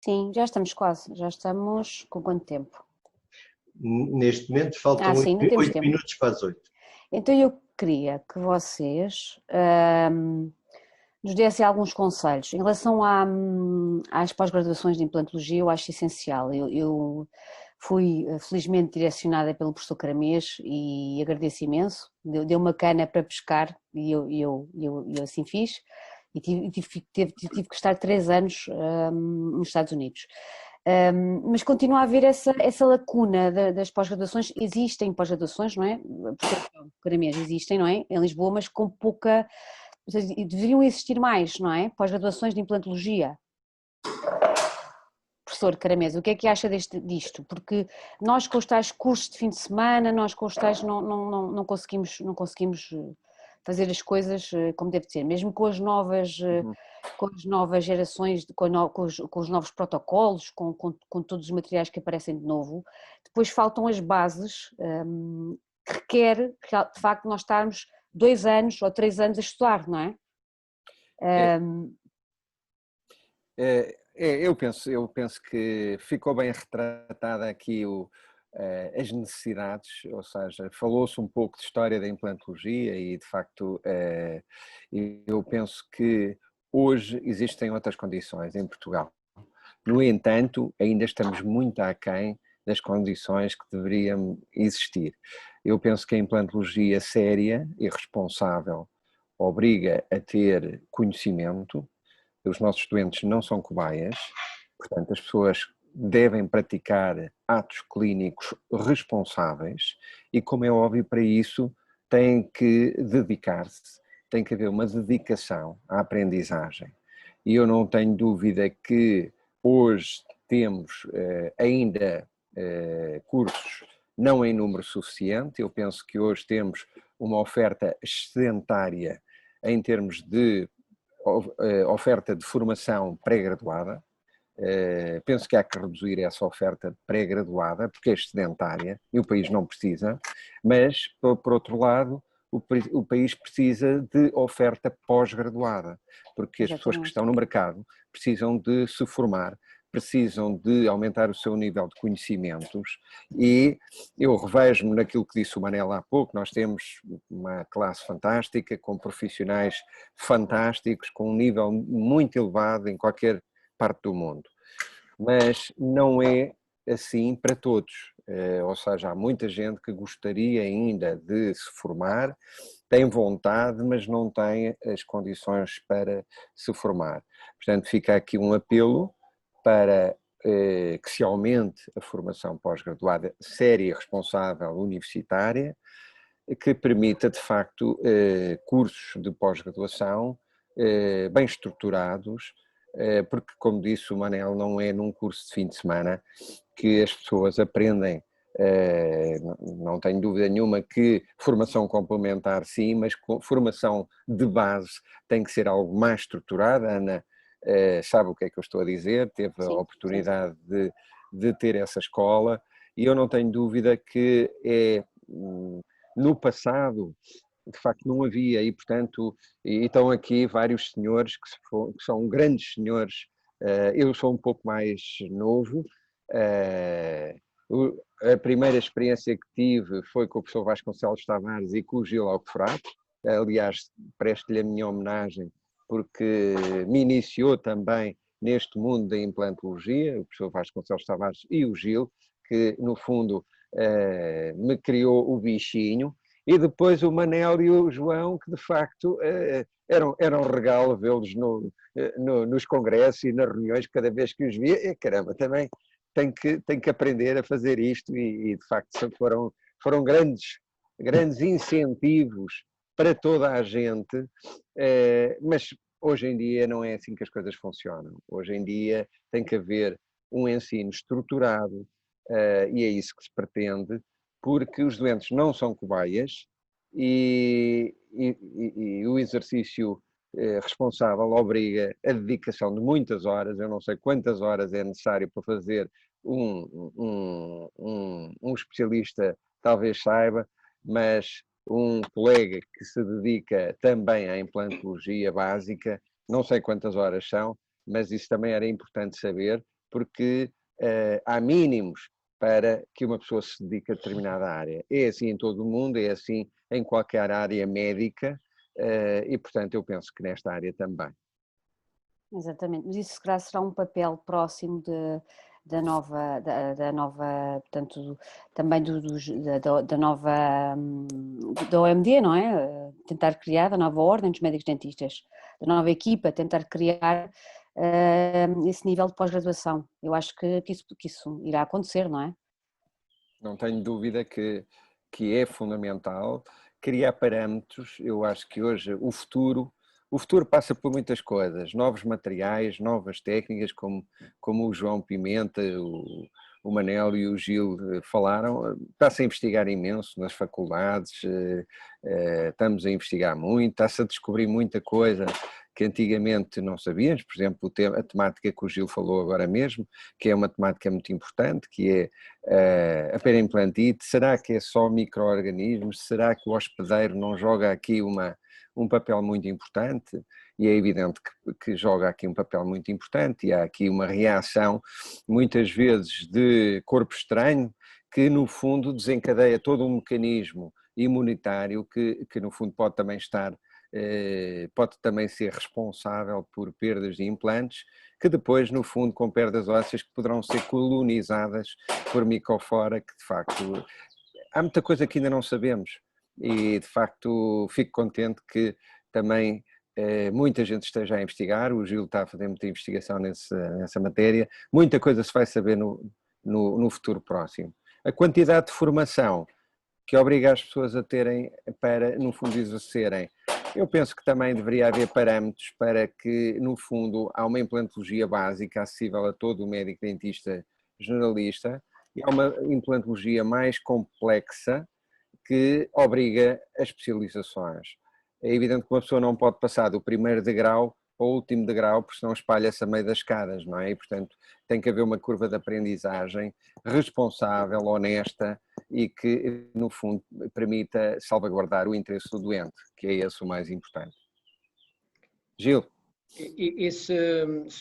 Sim, já estamos quase, já estamos com quanto tempo? Neste momento faltam Sim, ainda temos 8 tempo. minutos para as 8. Então eu queria que vocês nos dessem alguns conselhos. Em relação às pós-graduações de implantologia, eu acho essencial. Eu fui felizmente direcionada pelo professor Caramês e agradeço imenso. Deu uma cana para pescar e eu assim fiz. E tive que estar 3 anos nos Estados Unidos. Mas continua a haver essa lacuna das pós-graduações. Existem pós-graduações, não é? Portanto, Caramês existem, não é? Em Lisboa, mas com pouca. Ou seja, deveriam existir mais, não é? Pós-graduações de implantologia. Professor Caramês, o que é que acha disto? Porque nós com os tais cursos de fim de semana, nós com os tais não conseguimos fazer as coisas como deve ser, mesmo Uhum. com as novas gerações, com os novos protocolos, com todos os materiais que aparecem de novo, depois faltam as bases que requer, de facto, nós estarmos 2 anos ou 3 anos a estudar, não é? É, eu penso que ficou bem retratada aqui as necessidades, ou seja, falou-se um pouco de história da implantologia e, de facto, eu penso que hoje existem outras condições em Portugal. No entanto, ainda estamos muito aquém das condições que deveriam existir. Eu penso que a implantologia séria e responsável obriga a ter conhecimento. Os nossos doentes não são cobaias, portanto, as pessoas devem praticar atos clínicos responsáveis e, como é óbvio, para isso têm que dedicar-se, tem que haver uma dedicação à aprendizagem. E eu não tenho dúvida que hoje temos ainda cursos não em número suficiente. Eu penso que hoje temos uma oferta excedentária em termos de oferta de formação pré-graduada. Penso que há que reduzir essa oferta pré-graduada, porque é excedentária e o país não precisa, mas, por outro lado, o país precisa de oferta pós-graduada, porque as pessoas que Exatamente. estão no mercado precisam de se formar, precisam de aumentar o seu nível de conhecimentos e eu revejo-me naquilo que disse o Manel há pouco. Nós temos uma classe fantástica, com profissionais fantásticos, com um nível muito elevado em qualquer parte do mundo, mas não é assim para todos, ou seja, há muita gente que gostaria ainda de se formar, tem vontade, mas não tem as condições para se formar. Portanto, fica aqui um apelo para que se aumente a formação pós-graduada séria, responsável, universitária, que permita, de facto, cursos de pós-graduação bem estruturados, porque, como disse o Manel, não é num curso de fim de semana que as pessoas aprendem. Não tenho dúvida nenhuma que formação complementar sim, mas formação de base tem que ser algo mais estruturado. A Ana sabe o que é que eu estou a dizer, teve a Sim, sim. oportunidade de ter essa escola e eu não tenho dúvida que no passado de facto não havia e, portanto, e estão aqui vários senhores que são grandes senhores. Eu sou um pouco mais novo. A primeira experiência que tive foi com o professor Vasconcelos Tavares e com o Gil Alcoforado. Aliás, presto-lhe a minha homenagem porque me iniciou também neste mundo da implantologia, o professor Vasconcelos Tavares e o Gil, que no fundo me criou o bichinho. E depois o Manel e o João, que de facto era um regalo vê-los nos congressos e nas reuniões, cada vez que os via, e caramba, também tem que aprender a fazer isto e de facto foram grandes incentivos para toda a gente, mas hoje em dia não é assim que as coisas funcionam. Hoje em dia tem que haver um ensino estruturado e é isso que se pretende, porque os doentes não são cobaias e o exercício responsável obriga a dedicação de muitas horas. Eu não sei quantas horas é necessário para fazer um especialista talvez saiba, mas um colega que se dedica também à implantologia básica, não sei quantas horas são, mas isso também era importante saber, porque há mínimos para que uma pessoa se dedique a determinada área. É assim em todo o mundo, é assim em qualquer área médica, e portanto eu penso que nesta área também. Exatamente, mas isso se calhar será um papel próximo da nova, portanto, também da nova, da OMD, não é? Tentar criar, da nova ordem dos médicos dentistas, da nova equipa, tentar criar esse nível de pós-graduação. Eu acho que isso irá acontecer, não é? Não tenho dúvida que é fundamental criar parâmetros. Eu acho que hoje o futuro passa por muitas coisas, novos materiais, novas técnicas, como o João Pimenta, o Manel e o Gil falaram. Está-se a investigar imenso nas faculdades, estamos a investigar muito, está-se a descobrir muita coisa que antigamente não sabíamos. Por exemplo, a temática que o Gil falou agora mesmo, que é uma temática muito importante, que é a periimplantite. Será que é só micro-organismos? Será que o hospedeiro não joga aqui um papel muito importante? E é evidente que joga aqui um papel muito importante, e há aqui uma reação, muitas vezes, de corpo estranho, que no fundo desencadeia todo um mecanismo imunitário que no fundo pode também ser responsável por perdas de implantes, que depois, no fundo, com perdas ósseas que poderão ser colonizadas por micoflora, que de facto há muita coisa que ainda não sabemos, e de facto fico contente que também muita gente esteja a investigar. O Gil está a fazer muita investigação nessa matéria, muita coisa se vai saber no futuro próximo. A quantidade de formação que obriga as pessoas a terem para, no fundo, exercerem. Eu penso que também deveria haver parâmetros para que, no fundo, há uma implantologia básica acessível a todo o médico dentista generalista, e há uma implantologia mais complexa que obriga a especializações. É evidente que uma pessoa não pode passar do primeiro degrau ao último degrau, porque senão espalha-se a meio das escadas, não é? E, portanto, tem que haver uma curva de aprendizagem responsável, honesta, e que, no fundo, permita salvaguardar o interesse do doente, que é esse o mais importante. Gil? E se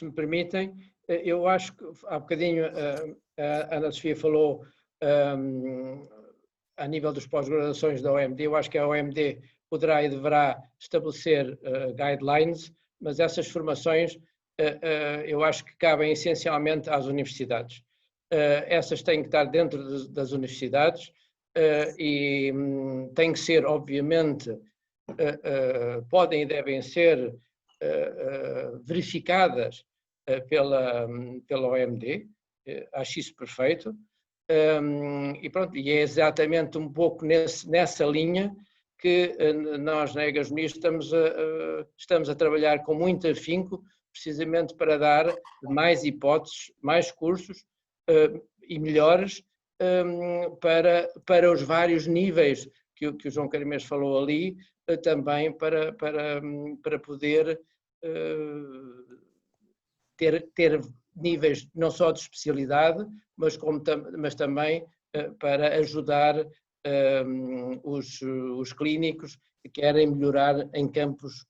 me permitem, eu acho que há bocadinho a Ana Sofia falou a nível dos pós-graduações da OMD. Eu acho que a OMD poderá e deverá estabelecer guidelines, mas essas formações eu acho que cabem essencialmente às universidades. Essas têm que estar dentro das universidades e têm que ser, obviamente, podem e devem ser verificadas pela OMD. Acho isso perfeito. E pronto, e é exatamente um pouco nessa linha que nós na Egasmir estamos a trabalhar com muito afinco, precisamente para dar mais hipóteses, mais cursos e melhores para os vários níveis que o João Carimês falou ali, também para poder ter níveis não só de especialidade, mas também para ajudar os clínicos que querem melhorar em campos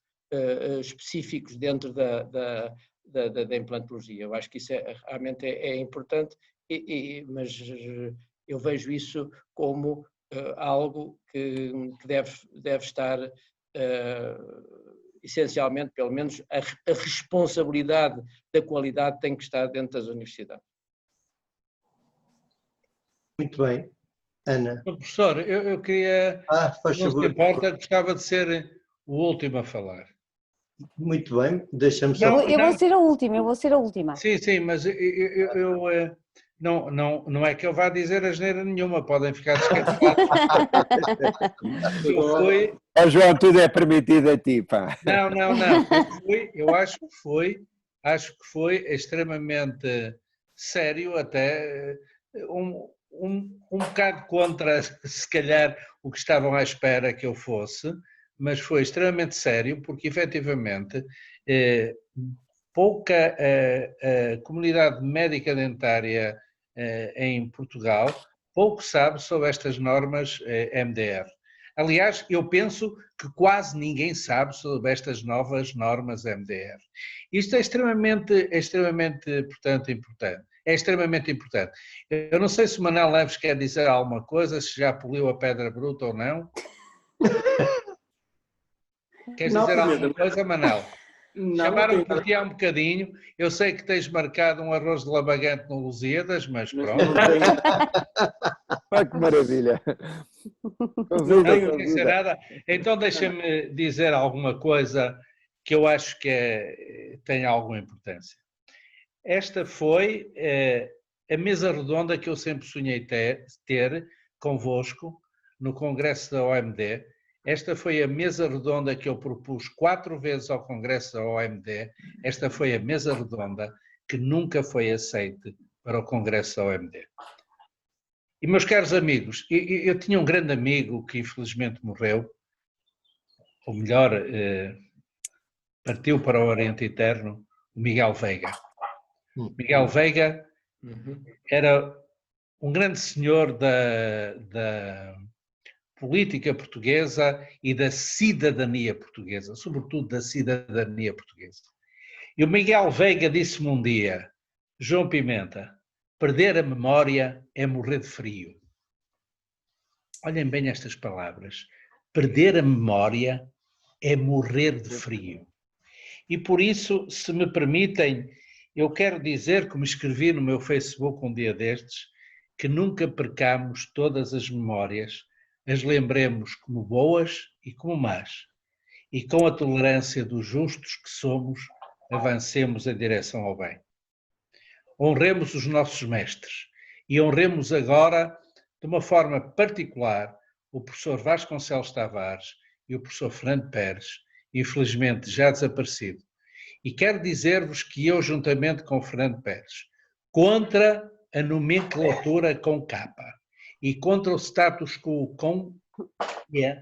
específicos dentro da implantologia. Eu acho que isso realmente é importante, mas eu vejo isso como algo que deve estar essencialmente, pelo menos, a responsabilidade da qualidade tem que estar dentro das universidades. Muito bem. Ana. Professor, eu queria, faz não se favor. importa, gostava de ser o último a falar. Muito bem, deixa-me só... Eu vou ser a última. Sim, mas não é que eu vá dizer asneira nenhuma, podem ficar descansados. João, tudo é permitido a ti, pá. Não. Eu acho que foi extremamente sério, até um bocado contra, se calhar, o que estavam à espera que eu fosse, mas foi extremamente sério, porque efetivamente pouca comunidade médica dentária em Portugal pouco sabe sobre estas normas MDR. Aliás, eu penso que quase ninguém sabe sobre estas novas normas MDR. Isto é extremamente importante. É extremamente importante. Eu não sei se o Manuel Neves quer dizer alguma coisa, se já poliu a pedra bruta ou não. Queres dizer alguma coisa, Manuel? Chamaram por ti há um bocadinho. Eu sei que tens marcado um arroz de labagante no Lusíadas, mas pronto. Olha que maravilha! Não quer dizer nada. Então deixa-me dizer alguma coisa que eu acho que tem alguma importância. Esta foi a mesa redonda que eu sempre sonhei ter convosco no Congresso da OMD. Esta foi a mesa redonda que eu propus 4 vezes ao Congresso da OMD. Esta foi a mesa redonda que nunca foi aceite para o Congresso da OMD. E, meus caros amigos, eu tinha um grande amigo que infelizmente morreu, ou melhor, partiu para o Oriente Eterno, o Miguel Veiga. Miguel Veiga era um grande senhor da política portuguesa e da cidadania portuguesa, sobretudo da cidadania portuguesa. E o Miguel Veiga disse-me um dia: João Pimenta, perder a memória é morrer de frio. Olhem bem estas palavras. Perder a memória é morrer de frio. E por isso, se me permitem, eu quero dizer, como escrevi no meu Facebook um dia destes, que nunca percamos todas as memórias, as lembremos como boas e como más. E com a tolerância dos justos que somos, avancemos em direção ao bem. Honremos os nossos mestres e honremos agora, de uma forma particular, o professor Vasconcelos Tavares e o professor Fernando Pérez, infelizmente já desaparecido. E quero dizer-vos que eu, juntamente com o Fernando Pérez, contra a nomenclatura com capa e contra o status quo com E,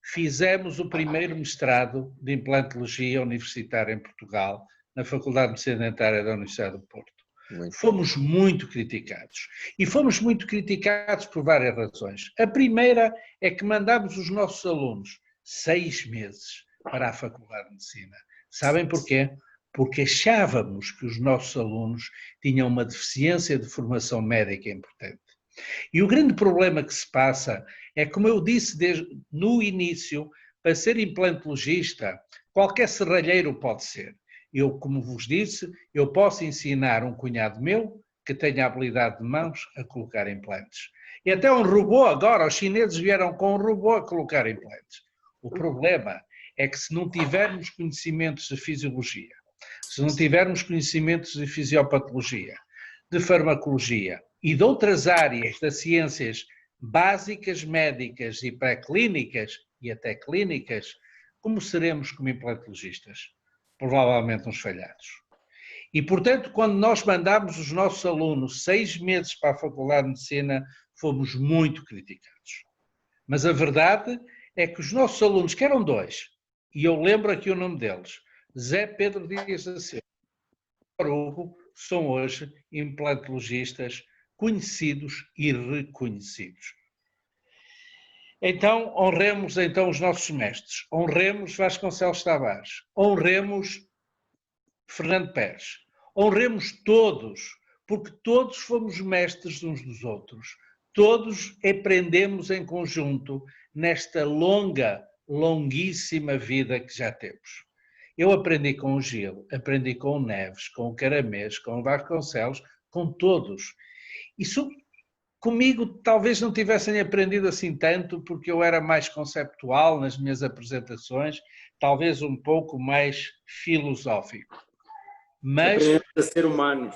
fizemos o primeiro mestrado de implantologia universitária em Portugal, na Faculdade de Medicina Dentária da Universidade do Porto. Fomos muito criticados. E fomos muito criticados por várias razões. A primeira é que mandámos os nossos alunos 6 meses para a Faculdade de Medicina. Sabem porquê? Porque achávamos que os nossos alunos tinham uma deficiência de formação médica importante. E o grande problema que se passa é, como eu disse no início, para ser implantologista, qualquer serralheiro pode ser. Eu, como vos disse, eu posso ensinar um cunhado meu que tenha habilidade de mãos a colocar implantes. E até um robô agora, os chineses vieram com um robô a colocar implantes. O problema é que se não tivermos conhecimentos de fisiologia, se não tivermos conhecimentos de fisiopatologia, de farmacologia e de outras áreas das ciências básicas, médicas e pré-clínicas e até clínicas, como seremos como implantologistas? Provavelmente uns falhados. E, portanto, quando nós mandámos os nossos alunos 6 meses para a Faculdade de Medicina, fomos muito criticados. Mas a verdade é que os nossos alunos, que eram 2, e eu lembro aqui o nome deles, Zé Pedro Dias da Silva e Hugo, são hoje implantologistas conhecidos e reconhecidos. Então, honremos então os nossos mestres, honremos Vasconcelos Tavares, honremos Fernando Pérez, honremos todos, porque todos fomos mestres uns dos outros, todos aprendemos em conjunto nesta longuíssima vida que já temos. Eu aprendi com o Gil, aprendi com o Neves, com o Caramês, com o Vasconcelos, com todos. Isso comigo talvez não tivessem aprendido assim tanto, porque eu era mais conceptual nas minhas apresentações, talvez um pouco mais filosófico. Mas aprendemos a ser humanos.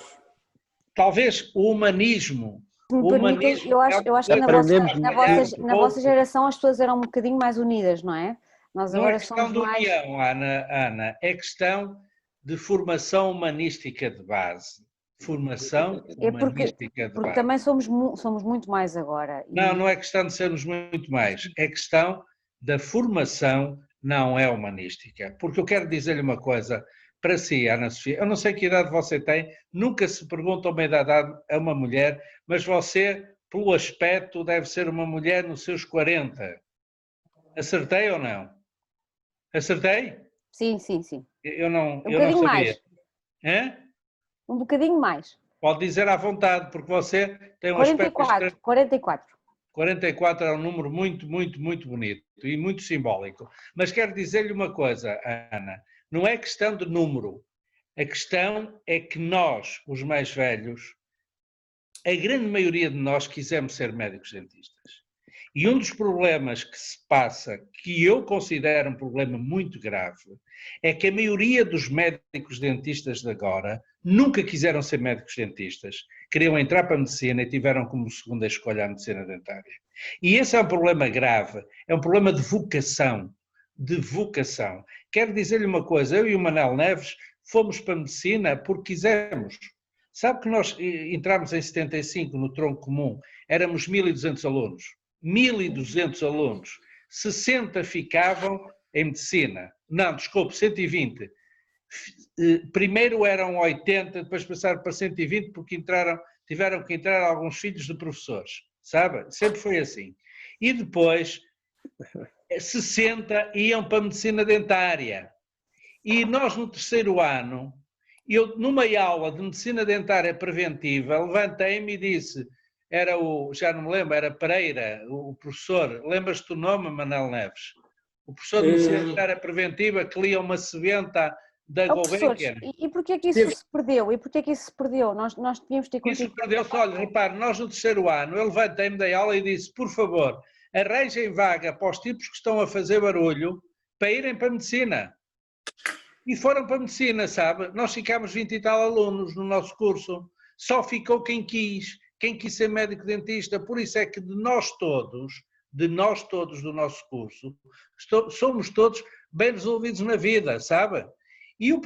Talvez o humanismo. Eu acho que na vossa geração as pessoas eram um bocadinho mais unidas, não é? Nós não agora é questão de união, Ana, é questão de formação humanística de base. Formação humanística de base. Porque também somos muito mais agora. Não é questão de sermos muito mais, é questão da formação, não é humanística. Porque eu quero dizer-lhe uma coisa para si, Ana Sofia, eu não sei que idade você tem, nunca se pergunta uma idade a uma mulher, mas você, pelo aspecto, deve ser uma mulher nos seus 40. Acertei ou não? Acertei? Sim, sim, sim. Eu não, Um eu não bocadinho sabia. mais. Hã? Um bocadinho mais. Pode dizer à vontade, porque você tem um aspecto 44, 44. 44 é um número muito, muito, muito bonito e muito simbólico. Mas quero dizer-lhe uma coisa, Ana, não é questão de número. A questão é que nós, os mais velhos, a grande maioria de nós quisemos ser médicos dentistas. E um dos problemas que se passa, que eu considero um problema muito grave, é que a maioria dos médicos dentistas de agora nunca quiseram ser médicos dentistas. Queriam entrar para a medicina e tiveram como segunda escolha a medicina dentária. E esse é um problema grave, é um problema de vocação. De vocação. Quero dizer-lhe uma coisa, eu e o Manel Neves fomos para a medicina porque quisemos. Sabe que nós entramos em 75 no tronco comum, éramos 1.200 alunos. 1.200 alunos, 60 ficavam em medicina, não, desculpe, 120. Primeiro eram 80, depois passaram para 120 porque tiveram que entrar alguns filhos de professores, sabe? Sempre foi assim. E depois 60 iam para a medicina dentária. E nós no terceiro ano, eu numa aula de medicina dentária preventiva, levantei-me e disse, já não me lembro, era Pereira, o professor, lembras-te do nome, Manel Neves? O professor de medicina dentária preventiva que lia uma sebenta da Gulbenkian. E porquê é que isso se perdeu? E porquê é que isso se perdeu? Nós devíamos ter Isso perdeu-se, olha, repare, nós no terceiro ano, eu levantei-me da aula e disse, por favor, arranjem vaga para os tipos que estão a fazer barulho para irem para a medicina. E foram para a medicina, sabe? Nós ficámos 20 e tal alunos no nosso curso. Só ficou quem quis ser médico dentista. Por isso é que de nós todos do nosso curso, somos todos bem resolvidos na vida, sabe? E um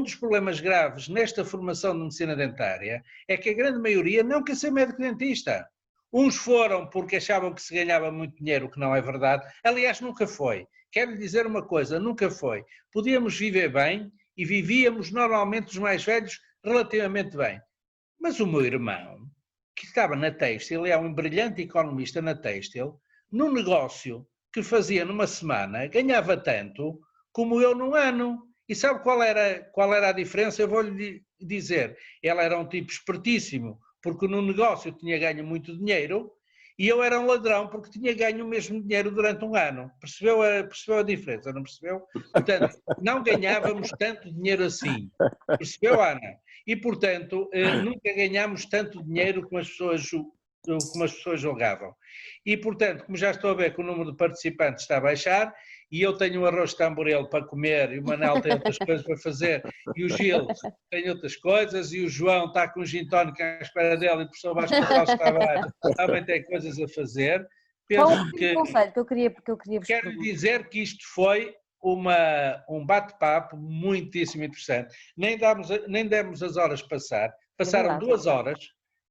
dos problemas graves nesta formação de medicina dentária é que a grande maioria não quer ser médico dentista. Uns foram porque achavam que se ganhava muito dinheiro, o que não é verdade. Aliás, nunca foi. Quero lhe dizer uma coisa, nunca foi. Podíamos viver bem e vivíamos normalmente os mais velhos relativamente bem. Mas o meu irmão, que estava na Têxtil, é um brilhante economista na Têxtil, num negócio que fazia numa semana, ganhava tanto como eu num ano. E sabe qual era a diferença? Eu vou-lhe dizer. Ele era um tipo espertíssimo, porque no negócio tinha ganho muito dinheiro, e eu era um ladrão porque tinha ganho o mesmo dinheiro durante um ano. Percebeu a diferença, não percebeu? Portanto, não ganhávamos tanto dinheiro assim. Percebeu, Ana? E, portanto, nunca ganhámos tanto dinheiro como as pessoas julgavam. E, portanto, como já estou a ver que o número de participantes está a baixar, e eu tenho um arroz de tamboril para comer, e o Manel tem outras coisas para fazer, e o Gil tem outras coisas, e o João está com o gin tónico à espera dele, e o professor Vasco Carlos também tem coisas a fazer. Penso que conselho que eu queria vos quero lhe dizer que isto foi um bate-papo muitíssimo interessante. Nem demos as horas passar, passaram 2 horas,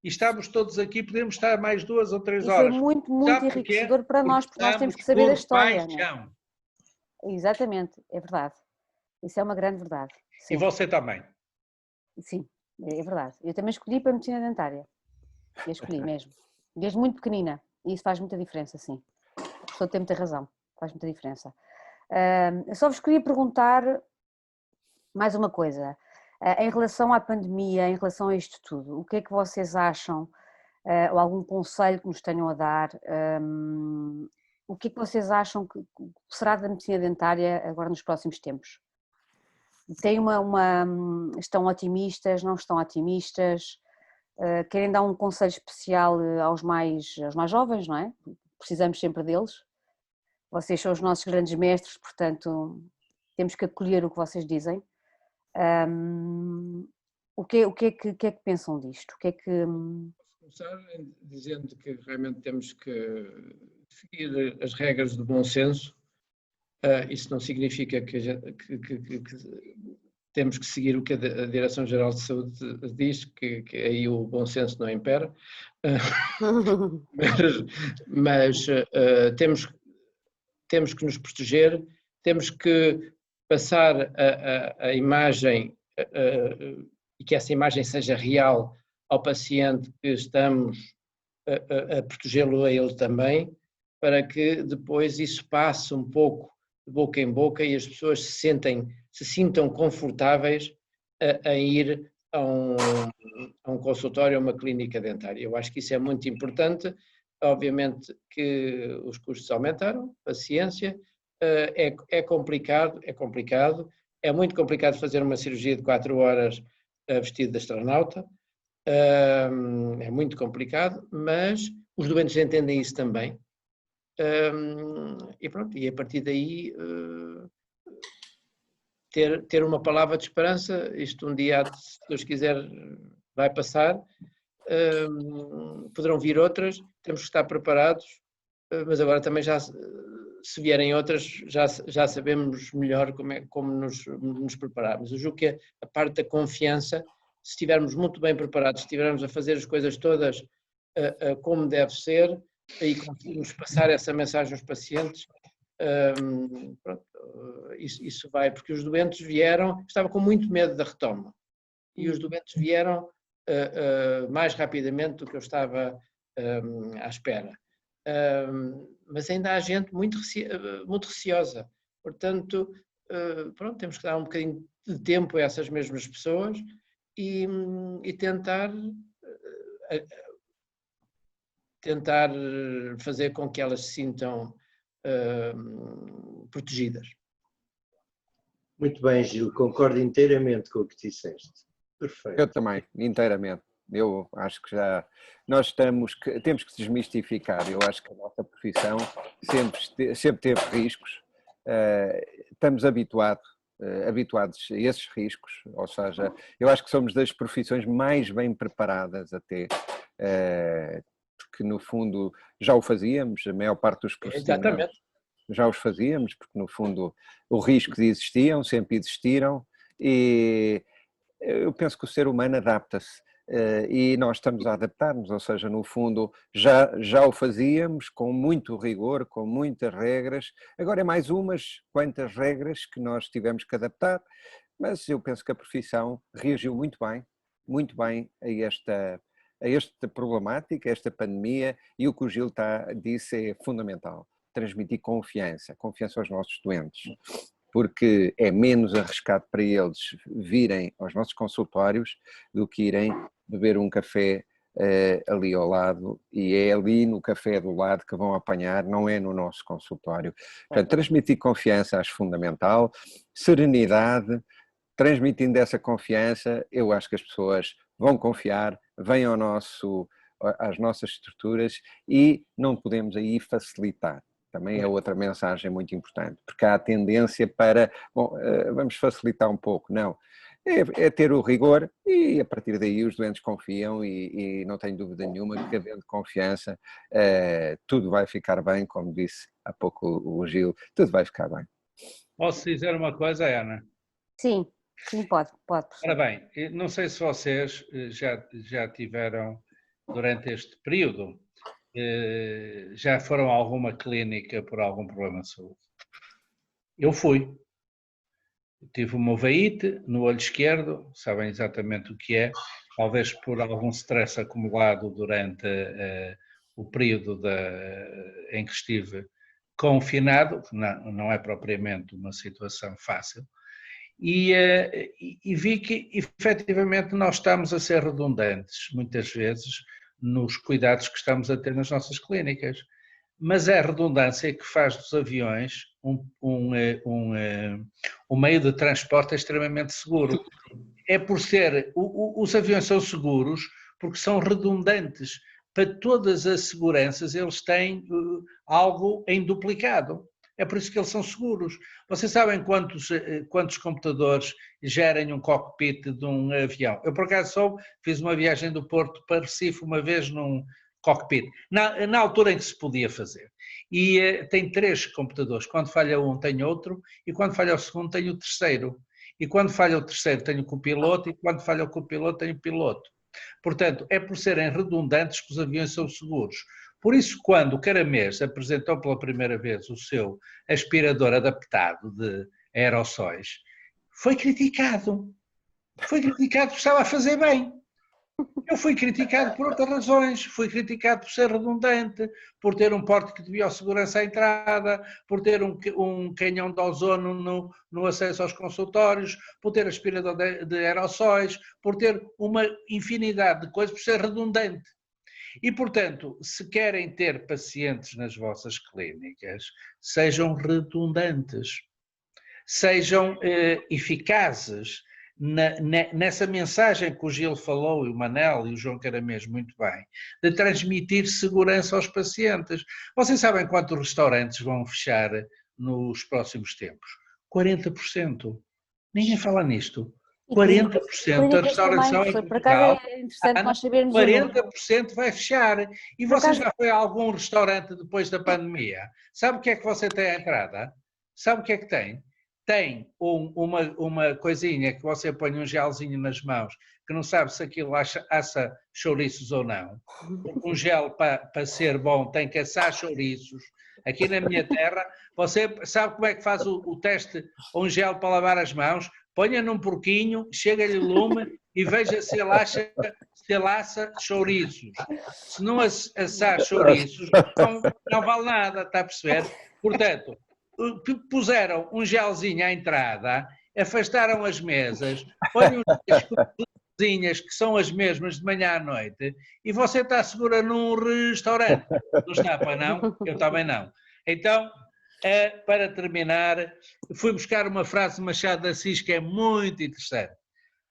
e estamos todos aqui, podemos estar mais 2 ou 3 horas. Foi muito, muito enriquecedor para nós, porque nós temos que saber a história. Né? Exatamente, é verdade. Isso é uma grande verdade. Sim. E você também? Sim, é verdade. Eu também escolhi para a medicina dentária. Eu escolhi mesmo. Desde muito pequenina. E isso faz muita diferença, sim. O professor tem muita razão. Faz muita diferença. Eu só vos queria perguntar mais uma coisa. Em relação à pandemia, em relação a isto tudo, o que é que vocês acham, ou algum conselho que nos tenham a dar, o que é que vocês acham que será da medicina dentária agora nos próximos tempos? Estão otimistas, não estão otimistas? Querem dar um conselho especial aos mais jovens, não é? Precisamos sempre deles. Vocês são os nossos grandes mestres, portanto temos que acolher o que vocês dizem. O que é que pensam disto? O que é que... Posso começar dizendo que realmente temos que seguir as regras do bom senso. Isso não significa que temos que seguir o que a Direção-Geral de Saúde diz, que aí o bom senso não impera, mas temos que nos proteger, temos que passar a imagem, e que essa imagem seja real ao paciente, que estamos a protegê-lo a ele também, para que depois isso passe um pouco de boca em boca e as pessoas se sintam confortáveis a ir a um consultório, a uma clínica dentária. Eu acho que isso é muito importante. Obviamente que os custos aumentaram, paciência, é complicado, é muito complicado fazer uma cirurgia de 4 horas vestido de astronauta, é muito complicado, mas os doentes entendem isso também. E pronto, e a partir daí ter uma palavra de esperança, isto um dia, se Deus quiser, vai passar, poderão vir outras, temos que estar preparados, mas agora também já, se vierem outras, já sabemos melhor como nos prepararmos. Eu julgo que a parte da confiança, se estivermos muito bem preparados, se estivermos a fazer as coisas todas como deve ser, e conseguirmos passar essa mensagem aos pacientes, pronto, isso vai, porque os doentes vieram, estavam com muito medo da retoma, e os doentes vieram mais rapidamente do que eu estava à espera. Mas ainda há gente muito receosa, portanto, pronto, temos que dar um bocadinho de tempo a essas mesmas pessoas e tentar fazer com que elas se sintam protegidas. Muito bem, Gil, concordo inteiramente com o que disseste. Perfeito. Eu também, inteiramente. Eu acho que temos que desmistificar. Eu acho que a nossa profissão sempre teve riscos. Estamos habituados a esses riscos, ou seja, eu acho que somos das profissões mais bem preparadas até, porque no fundo já o fazíamos, a maior parte dos profissionais. Exatamente. Já os fazíamos, porque no fundo os riscos existiam, sempre existiram, e eu penso que o ser humano adapta-se. E nós estamos a adaptar-nos, ou seja, no fundo já o fazíamos com muito rigor, com muitas regras, agora é mais umas quantas regras que nós tivemos que adaptar, mas eu penso que a profissão reagiu muito bem a esta problemática, a esta pandemia, e o que o Gil disse é fundamental, transmitir confiança aos nossos doentes, porque é menos arriscado para eles virem aos nossos consultórios do que irem beber um café ali ao lado, e é ali no café do lado que vão apanhar, não é no nosso consultório. Portanto, transmitir confiança acho fundamental, serenidade, transmitindo essa confiança, eu acho que as pessoas vão confiar, vêm às nossas estruturas, e não podemos aí facilitar. Também é outra mensagem muito importante, porque há a tendência para, vamos facilitar um pouco, não. É ter o rigor, e a partir daí os doentes confiam, e não tenho dúvida nenhuma que, havendo confiança, tudo vai ficar bem, como disse há pouco o Gil, tudo vai ficar bem. Posso dizer uma coisa, Ana? Sim, pode. Ora bem, não sei se vocês já tiveram, durante este período, já foram a alguma clínica por algum problema de saúde. Eu fui. Tive uma oveíte no olho esquerdo, sabem exatamente o que é, talvez por algum stress acumulado durante o período em que estive confinado, não é propriamente uma situação fácil, e vi que efetivamente nós estamos a ser redundantes, muitas vezes, nos cuidados que estamos a ter nas nossas clínicas. Mas é a redundância que faz dos aviões um meio de transporte extremamente seguro. É por ser, os aviões são seguros porque são redundantes. Para todas as seguranças eles têm algo em duplicado. É por isso que eles são seguros. Vocês sabem quantos computadores gerem um cockpit de um avião? Eu por acaso fiz uma viagem do Porto para Recife uma vez num cockpit, na altura em que se podia fazer. E tem 3 computadores. Quando falha um tem outro, e quando falha o segundo tem o terceiro. E quando falha o terceiro tem o copiloto, e quando falha o copiloto tem o piloto. Portanto, é por serem redundantes que os aviões são seguros. Por isso, quando o Caramês apresentou pela primeira vez o seu aspirador adaptado de aerossóis, foi criticado. Foi criticado porque estava a fazer bem. Eu fui criticado por outras razões, fui criticado por ser redundante, por ter um pórtico de biossegurança à entrada, por ter um canhão de ozono no acesso aos consultórios, por ter aspirador de aerossóis, por ter uma infinidade de coisas, por ser redundante. E, portanto, se querem ter pacientes nas vossas clínicas, sejam redundantes, sejam eficazes. Nessa mensagem que o Gil falou, e o Manel e o João Caramês muito bem, de transmitir segurança aos pacientes. Vocês sabem quantos restaurantes vão fechar nos próximos tempos? 40%. Ninguém fala nisto. 40% da restauração em Portugal, é interessante nós sabermos 40% vai fechar. E você já foi a algum restaurante depois da pandemia? Sabe o que é que você tem à entrada? Sabe o que é que tem? Tem uma coisinha que você põe um gelzinho nas mãos, que não sabe se aquilo assa chouriços ou não. Porque um gel, para ser bom, tem que assar chouriços. Aqui na minha terra, você sabe como é que faz o teste, um gel para lavar as mãos? Ponha num porquinho, chega-lhe o lume e veja se ele assa chouriços. Se não assar chouriços, não vale nada, está a perceber? Portanto, puseram um gelzinho à entrada, afastaram as mesas, põem as cozinhas que são as mesmas de manhã à noite e você está segura num restaurante. Não está para não? Eu também não. Então, para terminar, fui buscar uma frase de Machado de Assis que é muito interessante.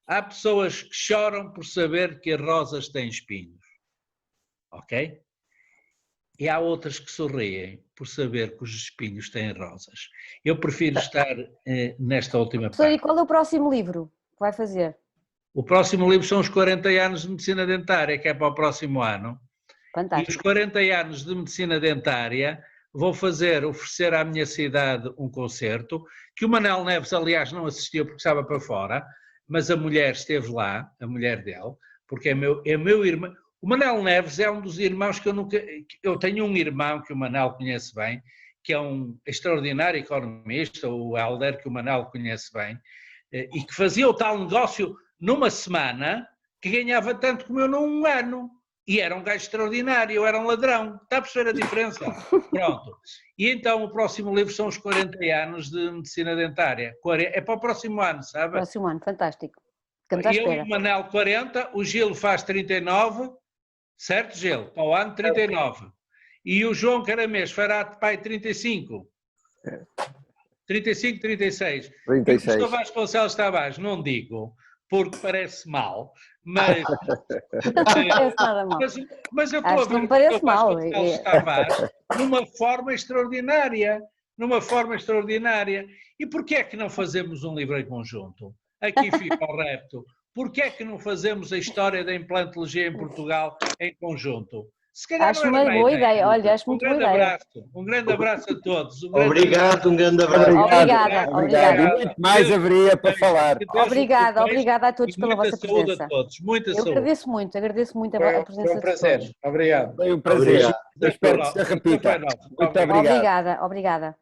Há pessoas que choram por saber que as rosas têm espinhos. Ok? E há outras que sorriem por saber que os espinhos têm rosas. Eu prefiro estar nesta última parte. E qual é o próximo livro que vai fazer? O próximo livro são os 40 anos de medicina dentária, que é para o próximo ano. Fantástico. E os 40 anos de medicina dentária vou oferecer à minha cidade um concerto, que o Manel Neves, aliás, não assistiu porque estava para fora, mas a mulher esteve lá, a mulher dele, porque é meu irmão. O Manel Neves é um dos irmãos que eu tenho um irmão que o Manel conhece bem, que é um extraordinário economista, o Helder, que o Manel conhece bem, e que fazia o tal negócio numa semana que ganhava tanto como eu num ano. E era um gajo extraordinário, eu era um ladrão. Está a perceber a diferença? Pronto. E então o próximo livro são os 40 anos de medicina dentária. É para o próximo ano, sabe? Próximo ano, fantástico. Ficamos à Eu espera. e o Manel 40, o Gil faz 39, certo, Gil? Para o ano 39. E o João Caramês fará pai 35. 35, 36. 36. E o professor Vasconcelos Tavares, não digo, porque parece mal, mas... Não parece nada mal. Mas eu estou Acho a que ver não parece o mal. Vasconcelos Tavares numa forma extraordinária. Numa forma extraordinária. E porquê é que não fazemos um livro em conjunto? Aqui fica o repto. Porquê é que não fazemos a história da implantologia em Portugal em conjunto? Se calhar Acho não era uma boa ideia. Olha, acho muito boa ideia. Um grande abraço a todos. Obrigado, um grande abraço. Obrigada. E muito mais haveria para falar. Obrigada a todos pela vossa saúde presença. a todos. Muita Eu saúde. agradeço muito a presença Foi um de prazer. todos. Obrigado. Foi um prazer. Obrigado. Eu espero que se repita. Muito obrigado. Obrigada.